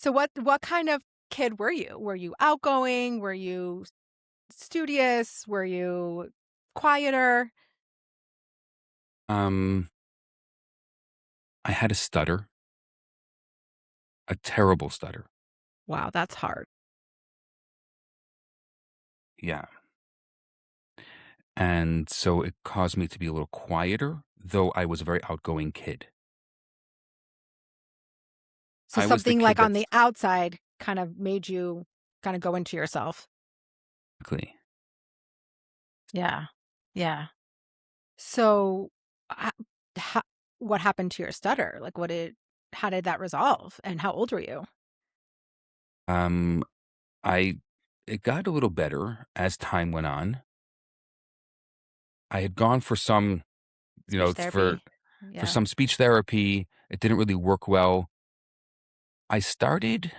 So what kind of kid were you? Were you outgoing? Were you studious? Were you quieter? Um, I had a stutter, a terrible stutter. Wow, that's hard. Yeah. And so it caused me to be a little quieter, though I was a very outgoing kid. So I was the something kid like on that's the outside kind of made you kind of go into yourself. exactly. Yeah. Yeah. So ho ho what happened to your stutter? Like, how did that resolve, and how old were you? Um, I it got a little better as time went on. I had gone for some, Speech it's for therapy? Yeah. some speech therapy. It didn't really work well. I started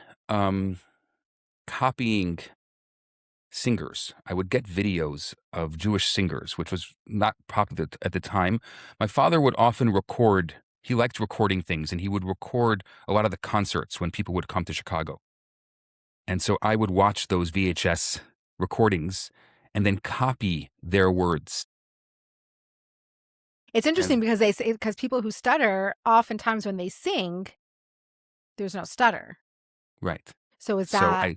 copying singers. I would get videos of Jewish singers, which was not popular at the time. My father would often record, he liked recording things, and he would record a lot of the concerts when people would come to Chicago. And so I would watch those VHS recordings and then copy their words. It's interesting And because they say because people who stutter, oftentimes when they sing, there's no stutter. right. So is So that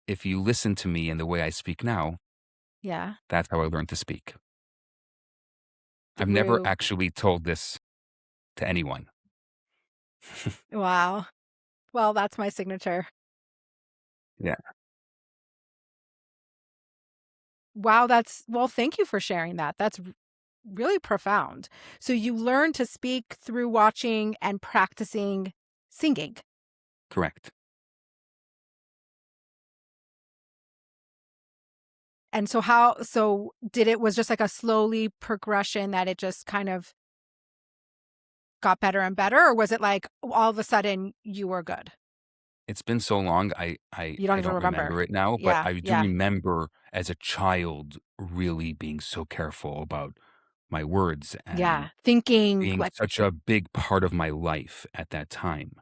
if you listen to me and the way I speak now, yeah, that's how I learned to speak. I've never through actually told this to anyone. wow. Well, that's my signature. Yeah. Wow, that's well, thank you for sharing that. That's really profound. So you learn to speak through watching and practicing singing. Correct. And so did it was just like a slowly progression that it just kind of got better and better, or was it like all of a sudden you were good? It's been so long, I You don't I even don't remember. remember it now, but Yeah, I do yeah, remember as a child really being so careful about my words and yeah. Thinking being like, such a big part of my life at that time.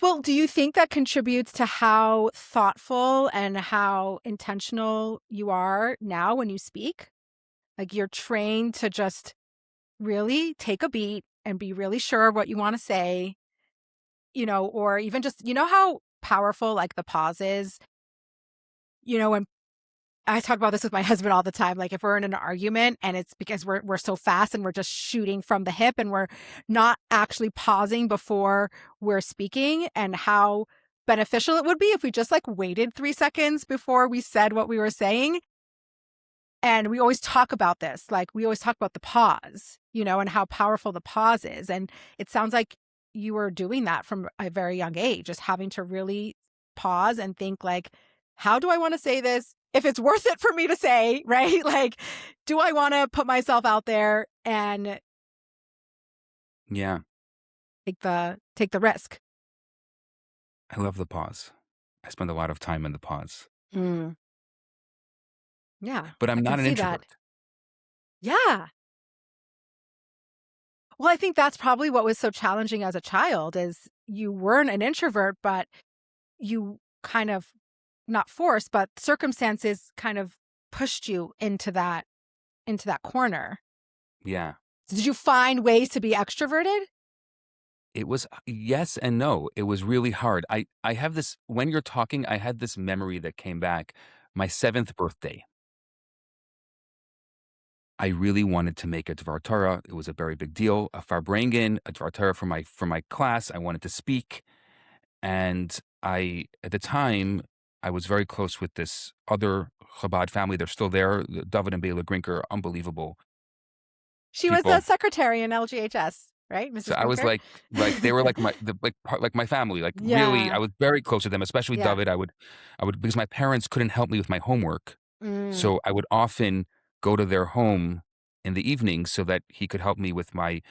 well, do you think that contributes to how thoughtful and how intentional you are now when you speak? Like you're trained to just really take a beat and be really sure of what you want to say, or even just, how powerful like the pause is, when I talk about this with my husband all the time. Like if we're in an argument and it's because we're so fast and we're just shooting from the hip and we're not actually pausing before we're speaking, and how beneficial it would be if we just like waited 3 seconds before we said what we were saying. And we always talk about this. Like we always talk about the pause, and how powerful the pause is. And it sounds like you were doing that from a very young age, just having to really pause and think like, how do I want to say this? If it's worth it for me to say, right? Like, do I want to put myself out there and Yeah, take the risk? I love the pause. I spend a lot of time in the pause, Mm, yeah, but I I'm can not an see that. introvert. Yeah. Well, I think that's probably what was so challenging as a child is you weren't an introvert, but you kind of not forced, but circumstances kind of pushed you into that corner. Yeah. Did you find ways to be extroverted? It was yes and no. It was really hard. I have this when you're talking, I had this memory that came back. My 7th birthday. I really wanted to make a Dvar Torah. It was a very big deal. A Farbrengen, a Dvar Torah for my class. I wanted to speak, and I at the time I was very close with this other Chabad family. They're still there. David and Bela Grinker, unbelievable She was a people. secretary in LGHS, right, So Mrs. I was Brinker? like they were like like my family. Like really, I Yeah, was very close to them, especially yeah. David. I would because my parents couldn't help me with my homework, Mm. so I would often go to their home in the evening so that he could help me with my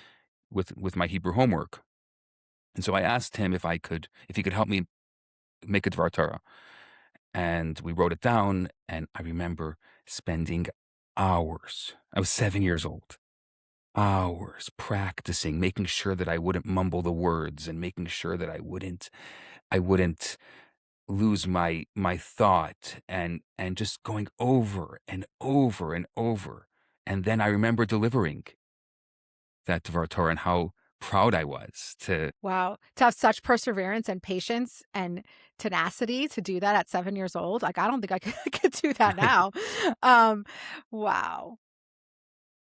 Hebrew homework. And so I asked him if he could help me make a Dvar Torah. And we wrote it down, and I remember spending hours. I was 7 years old. hours practicing, making sure that I wouldn't mumble the words and making sure that I wouldn't lose my thought and just going over and over and over. And then I remember delivering that Dvar Torah and how proud I was to Wow. To have such perseverance and patience and tenacity to do that at 7 years old, like, I don't think I could could do that now. Um, wow.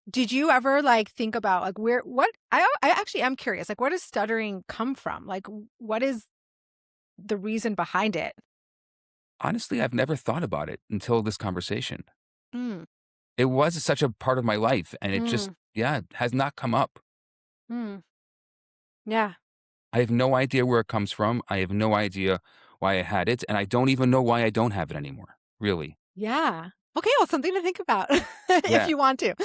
Did you ever, like, think about, like, where what I actually am curious, like, where does stuttering come from? Like, what is the reason behind it? honestly, I've never thought about it until this conversation. Mm, It was such a part of my life, and it just, mm, yeah, has not come up. mm. Yeah. I have no idea where it comes from. I have no idea why I had it, and I don't even know why I don't have it anymore, really. Yeah. Okay, well, something to think about if Yeah. you want to.